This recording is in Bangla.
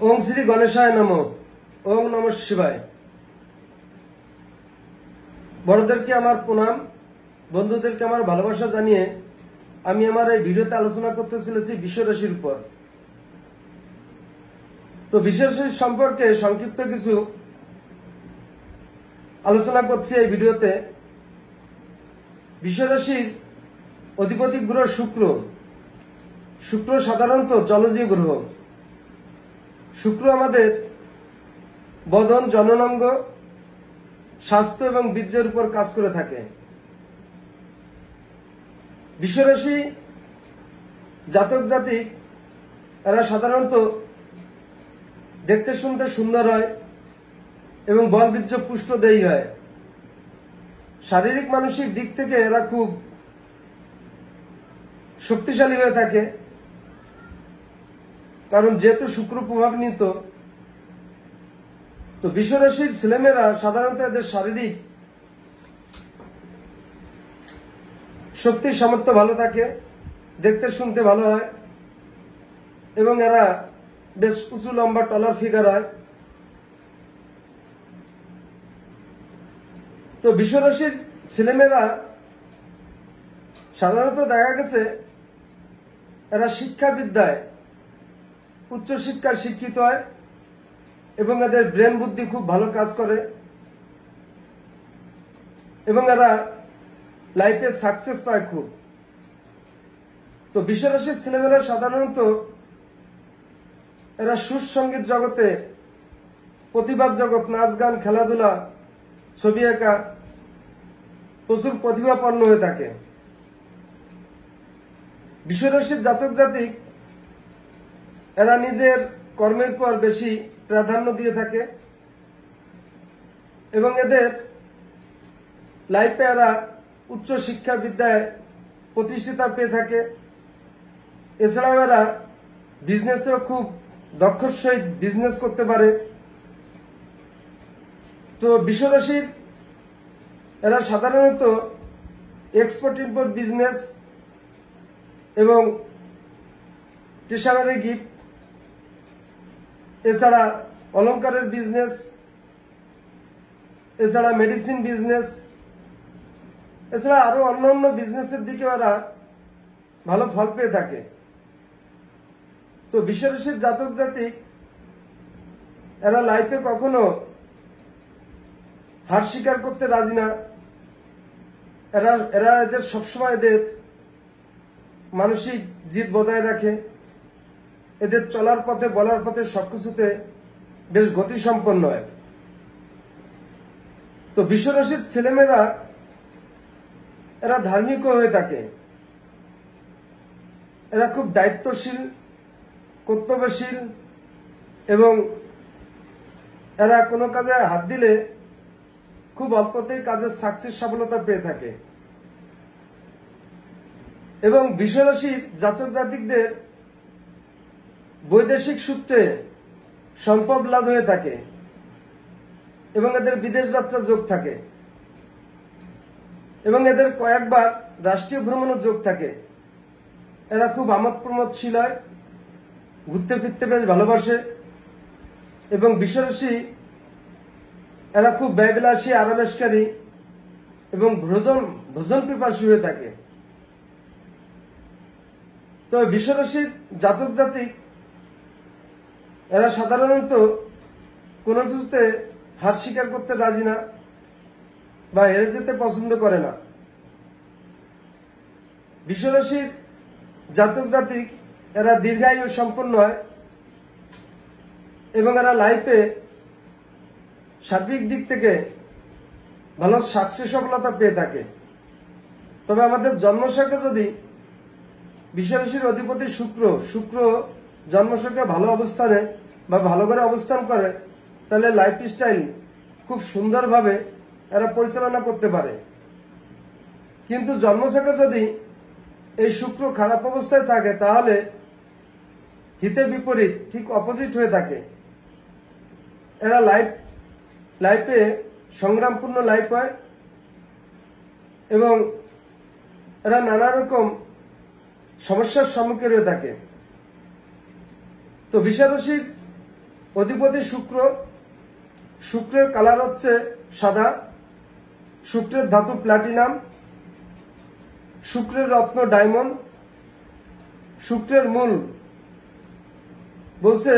ওং শ্রী গণেশায় নমঃ। ওং নমঃ শিবায়। বড়দেরকে আমার প্রণাম, বন্ধুদেরকে আমার ভালোবাসা জানিয়ে আমি আমার এই ভিডিওতে আলোচনা করতে চলেছি বিশ্বরাশির উপর। তো বিশ্বরাশি সম্পর্কে সংক্ষিপ্ত কিছু আলোচনা করছি এই ভিডিওতে। বিশ্বরাশির অধিপতি গ্রহ শুক্র। শুক্র সাধারণত জলজ গ্রহ। শুক্র আমাদের বদন, জননাঙ্গ, স্বাস্থ্য এবং বীর্যের উপর কাজ করে থাকে। বিশ্বরাশি জাতক জাতিক এরা সাধারণত দেখতে শুনতে সুন্দর হয় এবং বল বীর্য পুষ্টদেহী হয়। শারীরিক মানসিক দিক থেকে এরা খুব শক্তিশালী হয়ে থাকে, কারণ যেহেতু শুক্র প্রভাবান্বিত। তো বিশ্বরাশির ছেলেমেয়েরা সাধারণত এদের শারীরিক শক্তি সামর্থ্য ভালো থাকে, দেখতে শুনতে ভালো হয় এবং এরা বেশ উঁচু লম্বা টলার ফিগার হয়। তো বিশ্বরাশির ছেলেমেয়েরা সাধারণত দেখা গেছে এরা শিক্ষাবিদ্যায় উচ্চশিক্ষার শিক্ষিত হয় এবং এদের ব্রেন বুদ্ধি খুব ভালো কাজ করে এবং এরা লাইফে সাকসেস পায় খুব। তো বিশ্বরাশির ছেলেমেয়েরা সাধারণত এরা সুরসঙ্গীত জগতে, প্রতিবাদ জগৎ, নাচ গান, খেলাধুলা, ছবি আঁকা প্রচুর প্রতিভাপন্ন হয়ে থাকে। বিশ্বরাশির জাতক জাতিক এরা নিজের কর্মের পর বেশি প্রাধান্য দিয়ে থাকে এবং এদের লাইফে এরা উচ্চ শিক্ষা বিদ্যায় প্রতিষ্ঠিতা পেয়ে থাকে। এছাড়াও এরা বিজনেসেও খুব দক্ষর সহিত বিজনেস করতে পারে। তো বিশ্বরাশির এরা সাধারণত এক্সপোর্ট ইম্পোর্ট বিজনেস এবং স্টেশনারি গিফট, এছাড়া অলংকারের বিজনেস, এছাড়া মেডিসিন বিজনেস, এছাড়া আরো অন্যান্য বিজনেসের দিকে এরা ভালো ফল পেয়ে থাকে। তো বিশ্বরাশির জাতক জাতিক এরা লাইফে কখনো হার স্বীকার করতে রাজি না। এরা এদের সবসময় এদের মানসিক জিদ বজায় রাখে। এদের চলার পথে, বলার পথে সবকিছুতে বেশ গতিসম্পন্ন হয়। তো বিশ্বরাশির ছেলেমেয়েরা এরা ধার্মিক হয়ে থাকে। এরা খুব দায়িত্বশীল, কর্তব্যশীল এবং এরা কোনো কাজে হাত দিলে খুব অল্পতেই কাজের সাকসেস সফলতা পেয়ে থাকে। এবং বিশ্বরাশির জাতক জাতিকদের বৈদেশিক সূত্রে সম্পদ লাভ হয়ে থাকে এবং এদের বিদেশ যাত্রার যোগ থাকে এবং এদের কয়েকবার রাষ্ট্রীয় ভ্রমণের যোগ থাকে। এরা খুব আমোদ প্রমোদশীল হয়, ঘুরতে ফিরতে বেশ ভালোবাসে এবং বিশ্বরাশি এরা খুব ব্যয়বিলাসী, আরামেশকারী এবং ভোজন পিপাসী হয়ে থাকে। তো বিশ্বরাশির জাতক জাতিক এরা সাধারণত কোনো কিছুতে হার স্বীকার করতে রাজি না বা হেরে যেতে পছন্দ করে না। বিশ্বরাশির জাতক জাতিক এরা দীর্ঘায়ু সম্পন্ন হয় এবং এরা লাইফে সার্বিক দিক থেকে ভালো সাকসেস সফলতা পেয়ে থাকে। তবে আমাদের জন্মছকে যদি বিশ্বরাশির অধিপতি শুক্র জন্মছকে ভালো অবস্থানে বা ভালো করে অবস্থান করে, তাহলে লাইফ স্টাইল খুব সুন্দরভাবে এরা পরিচালনা করতে পারে। কিন্তু জন্মছকে যদি এই শুক্র খারাপ অবস্থায় থাকে, তাহলে হিতে বিপরীত, ঠিক অপোজিট হয়ে থাকে। এরা লাইফে সংগ্রামপূর্ণ লাইফ হয় এবং এরা নানা রকম সমস্যার সম্মুখীন হয়ে থাকে। তো বিশ্বরাশির অধিপতি শুক্র, শুক্রের কালার হচ্ছে সাদা, শুক্রের ধাতু প্লাটিনাম, শুক্রের রত্ন ডায়মন্ড, শুক্রের মূল বলছে